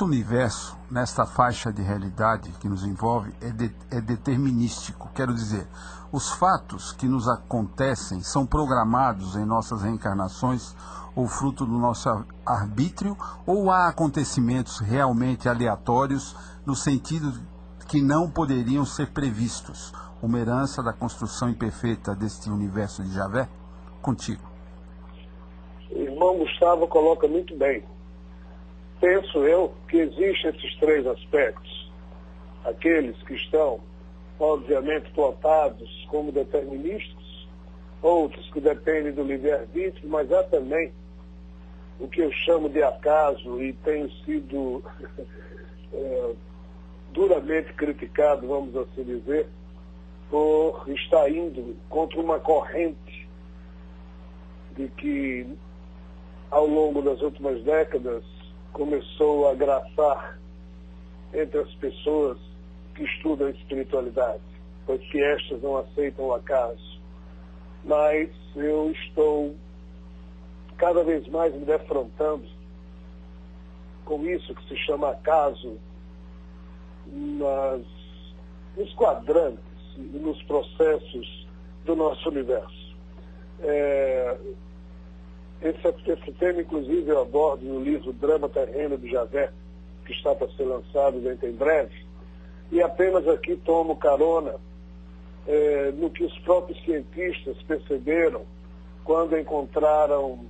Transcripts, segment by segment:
nosso universo, nesta faixa de realidade que nos envolve, é determinístico. Quero dizer, os fatos que nos acontecem são programados em nossas reencarnações ou fruto do nosso arbítrio, ou há acontecimentos realmente aleatórios no sentido que não poderiam ser previstos, uma herança da construção imperfeita deste universo de Javé? Contigo. O irmão Gustavo coloca muito bem. Penso eu que existem esses três aspectos. Aqueles que estão, obviamente, plotados como determinísticos, outros que dependem do livre-arbítrio, mas há também o que eu chamo de acaso e tenho sido duramente criticado, vamos assim dizer, por estar indo contra uma corrente de que, ao longo das últimas décadas, começou a graçar entre as pessoas que estudam a espiritualidade, pois que estas não aceitam o acaso. Mas eu estou cada vez mais me defrontando com isso que se chama acaso nos quadrantes e nos processos do nosso universo. Esse tema, inclusive, eu abordo no livro Drama Terreno de Javé, que está para ser lançado dentro em breve, e apenas aqui tomo carona no que os próprios cientistas perceberam quando encontraram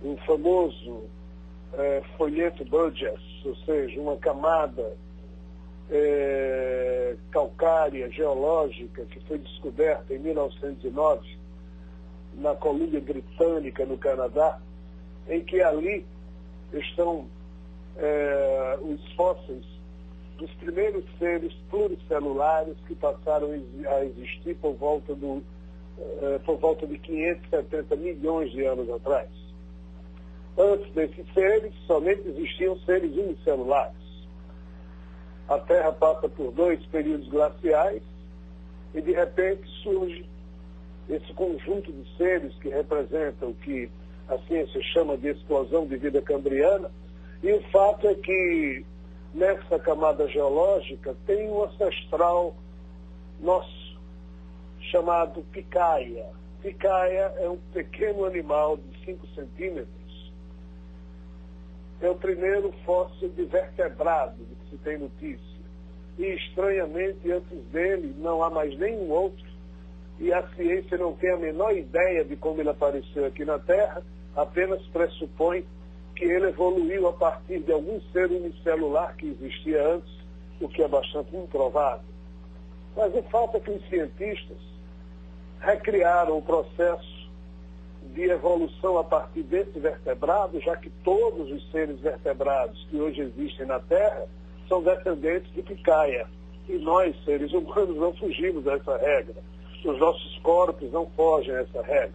um famoso folheto Burgess, ou seja, uma camada calcária, geológica, que foi descoberta em 1909, na Colômbia Britânica, no Canadá, em que ali estão os fósseis dos primeiros seres pluricelulares que passaram a existir por volta de 570 milhões de anos atrás. Antes desses seres, somente existiam seres unicelulares. A Terra passa por 2 períodos glaciais e, de repente, surge esse conjunto de seres que representam o que a ciência chama de explosão de vida cambriana. E o fato é que, nessa camada geológica, tem um ancestral nosso, chamado picaia. Picaia é um pequeno animal de 5 centímetros. É o primeiro fóssil de vertebrado de que se tem notícia. E, estranhamente, antes dele não há mais nenhum outro. E a ciência não tem a menor ideia de como ele apareceu aqui na Terra, apenas pressupõe que ele evoluiu a partir de algum ser unicelular que existia antes, o que é bastante improvável. Mas o fato é que os cientistas recriaram o processo de evolução a partir desse vertebrado, já que todos os seres vertebrados que hoje existem na Terra são descendentes de picaia. E nós, seres humanos, não fugimos dessa regra. Os nossos corpos não fogem a essa regra.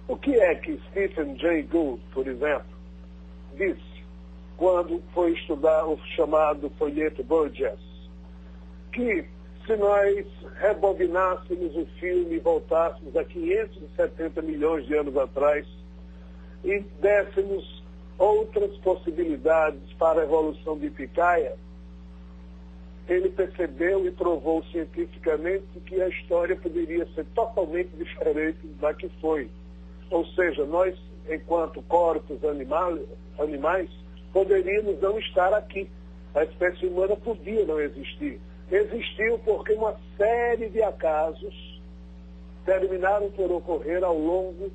O que é que Stephen Jay Gould, por exemplo, disse quando foi estudar o chamado folheto Burgess? Que se nós rebobinássemos o filme e voltássemos a 570 milhões de anos atrás e dessemos outras possibilidades para a evolução de picaia, ele percebeu e provou cientificamente que a história poderia ser totalmente diferente da que foi. Ou seja, nós, enquanto corpos animais, poderíamos não estar aqui. A espécie humana podia não existir. Existiu porque uma série de acasos terminaram por ocorrer ao longo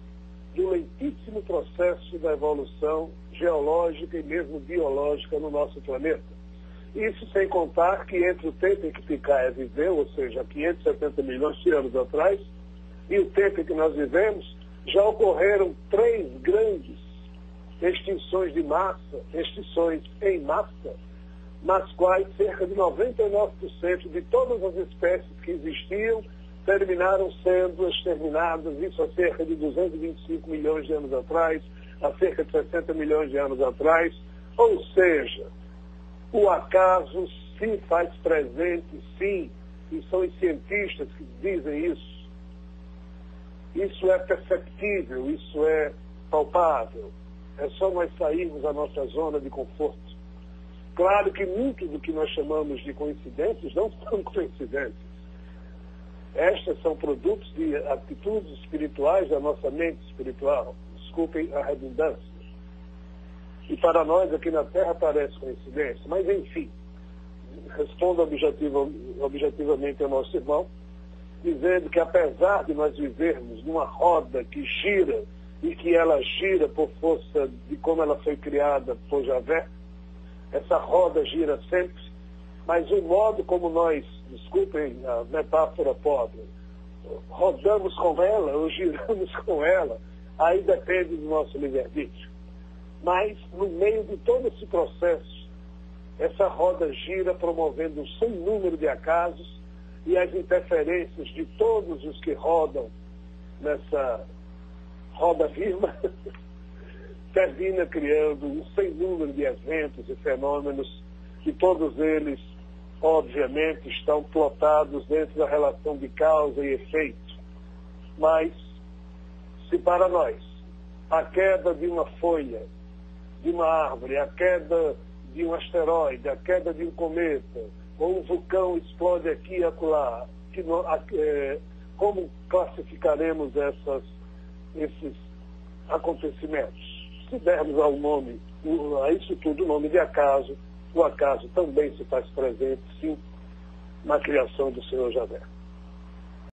de um lentíssimo processo da evolução geológica e mesmo biológica no nosso planeta. Isso sem contar que entre o tempo em que Picaia viveu, ou seja, 570 milhões de anos atrás, e o tempo em que nós vivemos, já ocorreram 3 grandes extinções de massa, extinções em massa, nas quais cerca de 99% de todas as espécies que existiam terminaram sendo exterminadas, isso há cerca de 225 milhões de anos atrás, há cerca de 60 milhões de anos atrás. Ou seja, o acaso se faz presente, sim, e são os cientistas que dizem isso. Isso é perceptível, isso é palpável. É só nós sairmos da nossa zona de conforto. Claro que muito do que nós chamamos de coincidências não são coincidências. Estas são produtos de atitudes espirituais da nossa mente espiritual. Desculpem a redundância. E para nós aqui na Terra parece coincidência. Mas, enfim, respondo objetivamente ao nosso irmão, dizendo que apesar de nós vivermos numa roda que gira, e que ela gira por força de como ela foi criada por Javé, essa roda gira sempre, mas o modo como nós, desculpem a metáfora pobre, rodamos com ela ou giramos com ela, aí depende do nosso livre-arbítrio. Mas, no meio de todo esse processo, essa roda gira promovendo um sem número de acasos e as interferências de todos os que rodam nessa roda viva termina criando um sem número de eventos e fenômenos que todos eles, obviamente, estão plotados dentro da relação de causa e efeito. Mas, se para nós a queda de uma folha, de uma árvore, a queda de um asteroide, a queda de um cometa, ou um vulcão explode aqui e acolá, como classificaremos esses acontecimentos? Se dermos ao nome, a isso tudo o nome de acaso, o acaso também se faz presente, sim, na criação do Senhor Javé.